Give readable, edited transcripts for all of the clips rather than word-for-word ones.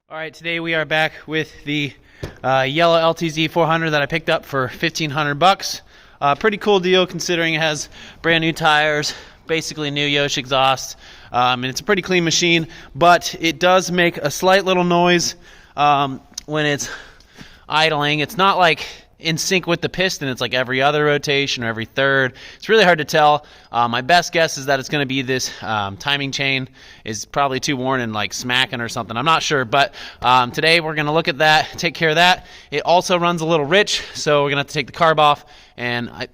All right, today we are back with the yellow LTZ400 that I picked up for $1,500. Pretty cool deal considering it has brand new tires, basically new Yosh exhaust, and it's a pretty clean machine, but it does make a slight little noise when it's idling. It's not like in sync with the piston. It's like every other rotation or every third. It's really hard to tell. My best guess is that it's going to be this timing chain is probably too worn and like smacking or something. I'm not sure, but today we're going to look at that, take care of that. It also runs a little rich, so we're going to have to take the carb off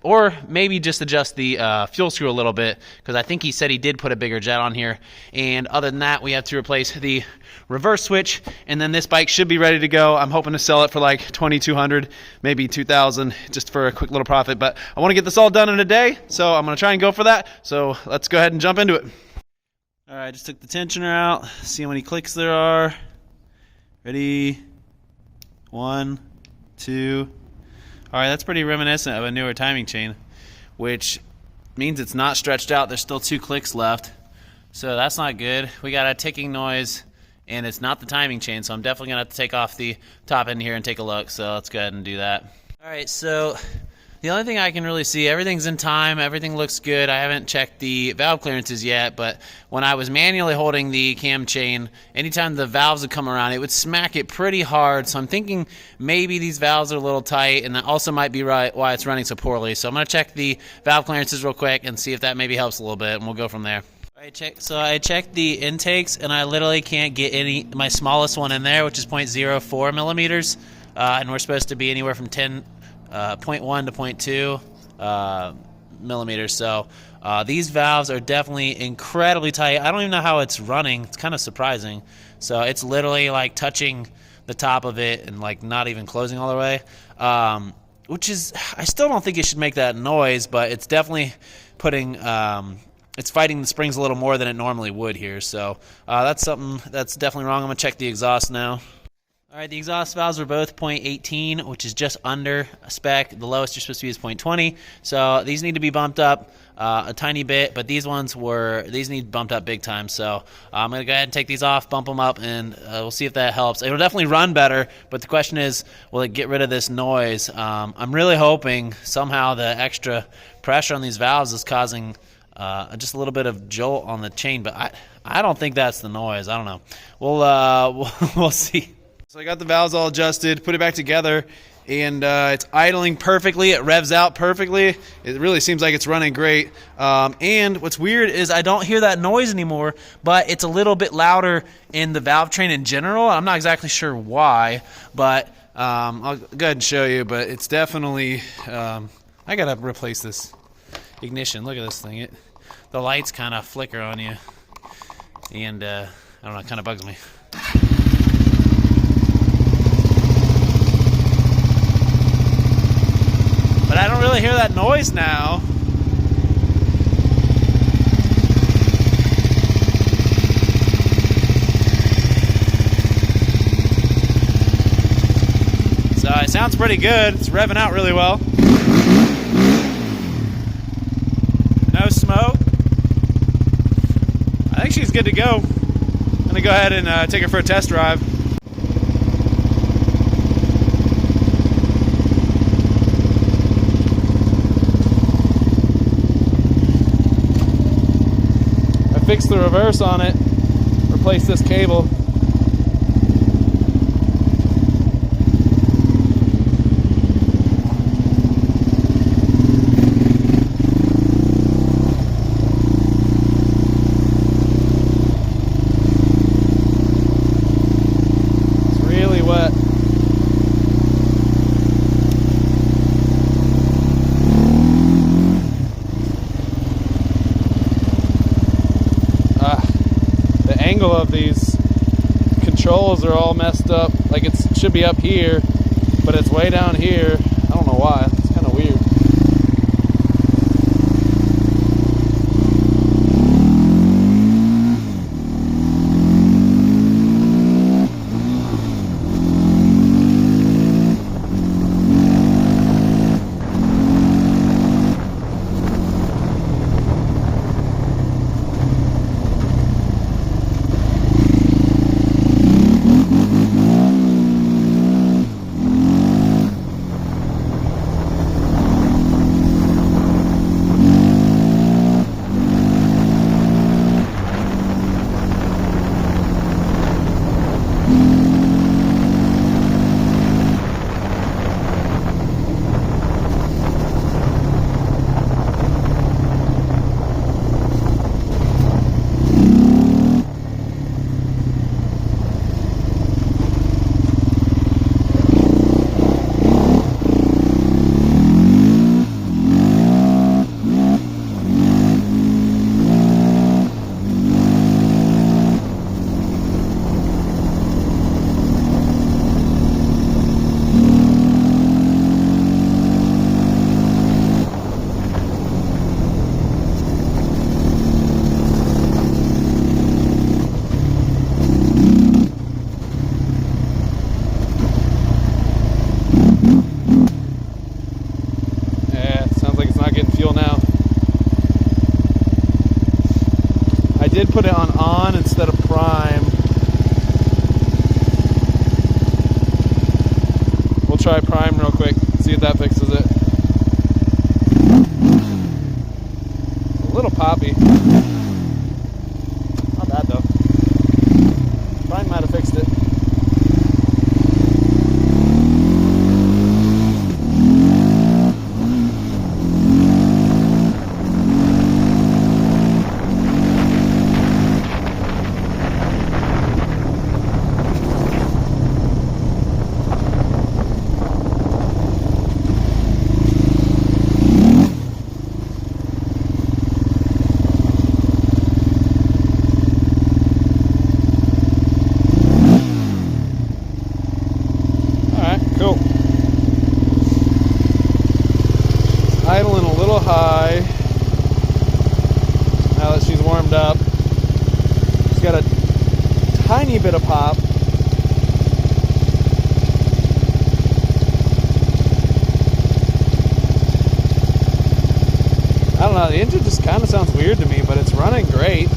or maybe just adjust the fuel screw a little bit, because I think he said he did put a bigger jet on here. And other than that, we have to replace the reverse switch, and then this bike should be ready to go. I'm hoping to sell it for like $2,200, maybe $2,000, just for a quick little profit. But I want to get this all done in a day, so I'm going to try and go for that. So let's go ahead and jump into it. All right, just took the tensioner out. See how many clicks there are. Ready? 1, 2. All right, that's pretty reminiscent of a newer timing chain, which means it's not stretched out. There's still 2 clicks left, so that's not good. We got a ticking noise, and it's not the timing chain, so I'm definitely going to have to take off the top end here and take a look. So let's go ahead and do that. All right, so the only thing I can really see, everything's in time, everything looks good. I haven't checked the valve clearances yet, but when I was manually holding the cam chain, anytime the valves would come around, it would smack it pretty hard. So I'm thinking maybe these valves are a little tight, and that also might be why it's running so poorly. So I'm going to check the valve clearances real quick and see if that maybe helps a little bit, and we'll go from there. I checked the intakes, and I literally can't get my smallest one in there, which is 0.04 millimeters, and we're supposed to be anywhere from 0.1 to 0.2 millimeters. So these valves are definitely incredibly tight. I don't even know how it's running. It's kind of surprising. So it's literally like touching the top of it and like not even closing all the way, which is, I still don't think it should make that noise, but it's definitely putting it's fighting the springs a little more than it normally would here. So that's something that's definitely wrong. I'm going to check the exhaust now. All right, the exhaust valves were both 0.18, which is just under spec. The lowest you're supposed to be is 0.20. So these need to be bumped up a tiny bit, but these need bumped up big time. So I'm going to go ahead and take these off, bump them up, and we'll see if that helps. It'll definitely run better, but the question is, will it get rid of this noise? I'm really hoping somehow the extra pressure on these valves is causing just a little bit of jolt on the chain, but I don't think that's the noise. I don't know. We'll see. So I got the valves all adjusted, put it back together, and it's idling perfectly. It revs out perfectly. It really seems like it's running great. And what's weird is I don't hear that noise anymore, but it's a little bit louder in the valve train in general. I'm not exactly sure why, but I'll go ahead and show you. But it's definitely I got to replace this ignition. Look at this thing. The lights kind of flicker on you, and I don't know, it kind of bugs me. But I don't really hear that noise now. So it sounds pretty good. It's revving out really well. No smoke. I think she's good to go. I'm gonna go ahead and take her for a test drive. Fix the reverse on it, replace this cable. It's really wet. Angle of these controls are all messed up. Like it should be up here, but it's way down here. I don't know why. It's kind of weird. on instead of prime. We'll try prime real quick, see if that fixes it. A little poppy. Not bad though. Prime might have fixed it. Idling a little high now that she's warmed up. She's got a tiny bit of pop. I don't know, the engine just kind of sounds weird to me, but it's running great.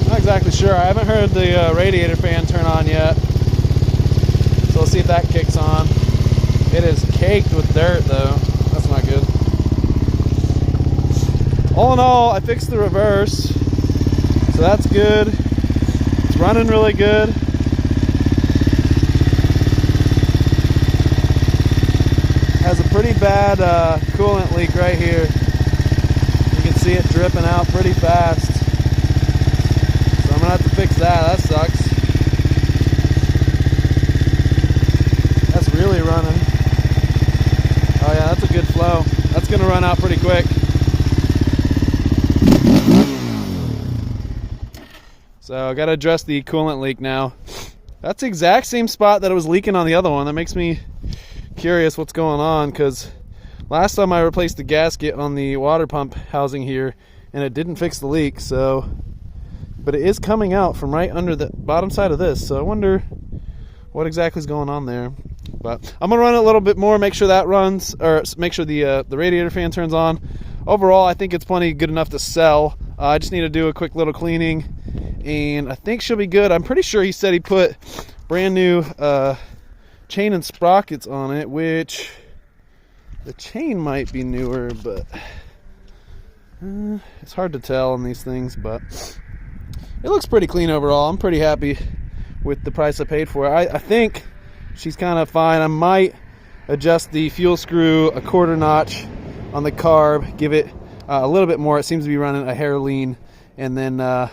Not exactly sure. I haven't heard the radiator fan turn on yet, so we'll see if that kicks on. It is caked with dirt though. That's not good. All in all, I fixed the reverse, so that's good. It's running really good. Has a pretty bad coolant leak right here. You can see it dripping out pretty fast. So I'm gonna have to fix that. That sucks. That's really running. Oh yeah, that's a good flow. That's gonna run out pretty quick. So I gotta address the coolant leak now. That's the exact same spot that it was leaking on the other one. That makes me curious what's going on, because last time I replaced the gasket on the water pump housing here and it didn't fix the leak. So, but it is coming out from right under the bottom side of this, so I wonder what exactly is going on there. But I'm gonna run it a little bit more, make sure that runs, or make sure the radiator fan turns on. Overall, I think it's plenty good enough to sell. I just need to do a quick little cleaning and I think she'll be good. I'm pretty sure he said he put brand new chain and sprockets on it, which the chain might be newer, but it's hard to tell on these things. But it looks pretty clean overall. I'm pretty happy with the price I paid for it. I think she's kind of fine. I might adjust the fuel screw a quarter notch on the carb, give it a little bit more. It seems to be running a hair lean, and then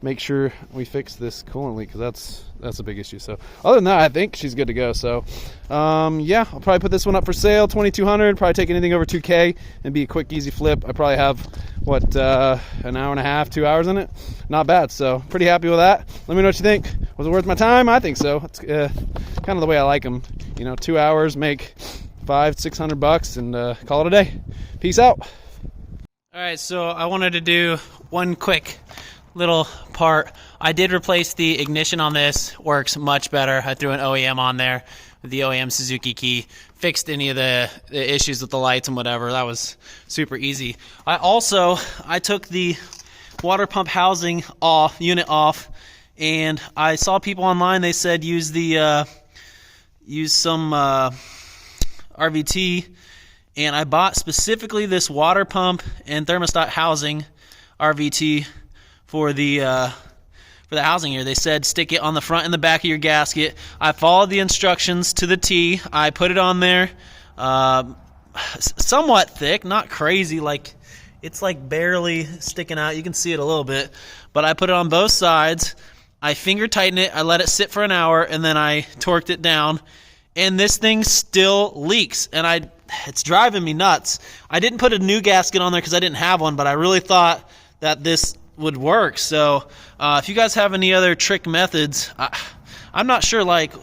make sure we fix this coolant leak, because that's a big issue. So other than that, I think she's good to go. So yeah, I'll probably put this one up for sale, 2200. Probably take anything over 2K and be a quick easy flip. I probably have what an hour and a half, 2 hours in it. Not bad. So pretty happy with that. Let me know what you think. Was it worth my time? I think so. It's kind of the way I like them. You know, 2 hours, make $500-600 and call it a day. Peace out. All right, so I wanted to do one quick little part. I did replace the ignition on this. Works much better. I threw an OEM on there with the OEM Suzuki key. Fixed any of the issues with the lights and whatever. That was super easy. I took the water pump housing unit off, and I saw people online. They said use some RVT, and I bought specifically this water pump and thermostat housing RVT for the housing here. They said stick it on the front and the back of your gasket. I followed the instructions to the T. I put it on there, somewhat thick, not crazy, like it's like barely sticking out. You can see it a little bit, but I put it on both sides. I finger tightened it. I let it sit for an hour, and then I torqued it down. And this thing still leaks, and it's driving me nuts. I didn't put a new gasket on there because I didn't have one, but I really thought that this would work. So if you guys have any other trick methods, I'm not sure like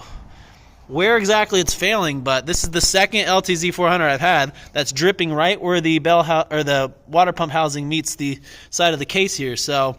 where exactly it's failing, but this is the second LTZ400 I've had that's dripping right where the the water pump housing meets the side of the case here. So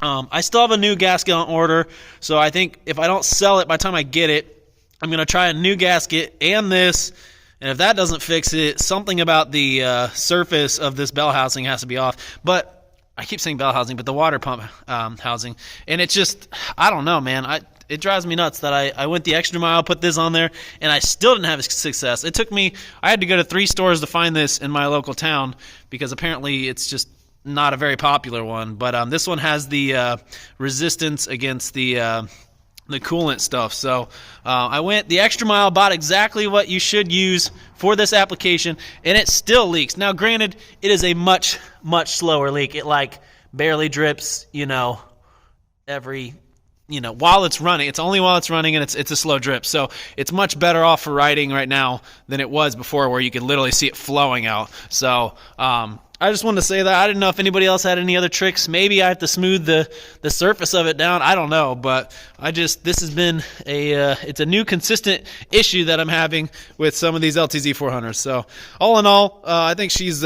I still have a new gasket on order, so I think if I don't sell it by the time I get it, I'm going to try a new gasket and this, and if that doesn't fix it, something about the surface of this bell housing has to be off. But I keep saying bell housing, but the water pump housing. And it just, I don't know, man. It drives me nuts that I went the extra mile, put this on there, and I still didn't have success. It took me, I had to go to 3 stores to find this in my local town because apparently it's just not a very popular one. But this one has the resistance against the coolant stuff. So I went the extra mile, bought exactly what you should use for this application, and it still leaks. Now, granted, it is a much, much slower leak. It like barely drips, every, while it's running. It's only while it's running, and it's a slow drip. So it's much better off for riding right now than it was before, where you could literally see it flowing out. So I just wanted to say that. I didn't know if anybody else had any other tricks. Maybe I have to smooth the surface of it down. I don't know, but this has been it's a new consistent issue that I'm having with some of these LTZ400s. So all in all, I think she's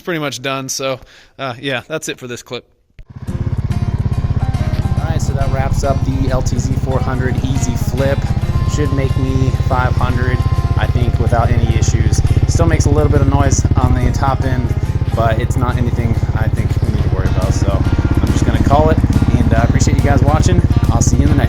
pretty much done. So yeah, that's it for this clip. All right, so that wraps up the LTZ400 Easy Flip. Should make me 500, I think, without any issues. Still makes a little bit of noise on the top end, but it's not anything I think we need to worry about. So I'm just going to call it, and I appreciate you guys watching. I'll see you in the next